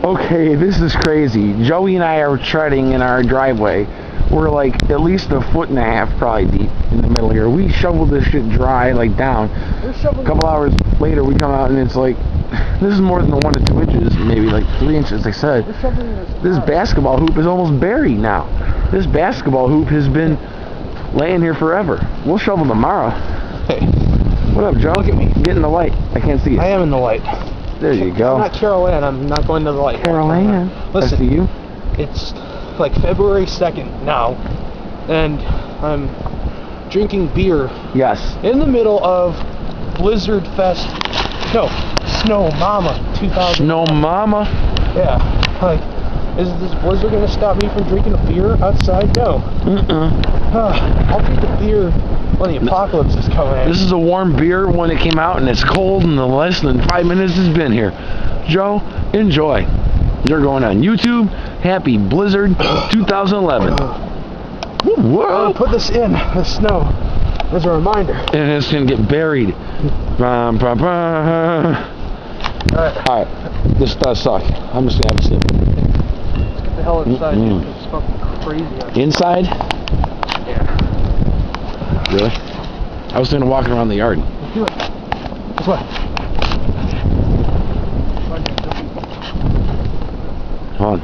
Okay, this is crazy. Joey and I are treading in our driveway. We're like at least 1.5 feet probably deep in the middle here. We shoveled this shit dry, like down. A couple hours later we come out and it's like, this is more than the 1 to 2 inches, maybe like 3 inches, they said. This basketball hoop is almost buried now. This basketball hoop has been laying here forever. We'll shovel tomorrow. Hey. What up, Joe? Look at me. Get in the light. I can't see you. I am in the light. There you go. I'm not Carol Ann. I'm not going to the light. Carol Ann. Listen, I see you. It's like February 2nd now, and I'm drinking beer. Yes. In the middle of Blizzard Fest. No, Snow Mama 2000. Snow Mama? Yeah. Like, is this blizzard going to stop me from drinking a beer outside? No. I'll drink a beer when the apocalypse is coming in. This is a warm beer when it came out, and it's cold in the less than 5 minutes it's been here. Joe, enjoy. You're going on YouTube. Happy Blizzard 2011. Whoa! Put this in the snow as a reminder. And it's going to get buried. Alright, this does suck. I'm just going to have a sip. Let's get the hell inside. Dude. It's fucking crazy. Inside? Yeah. Really? I was thinking of walking around the yard. Let's do it. This way. Hold on.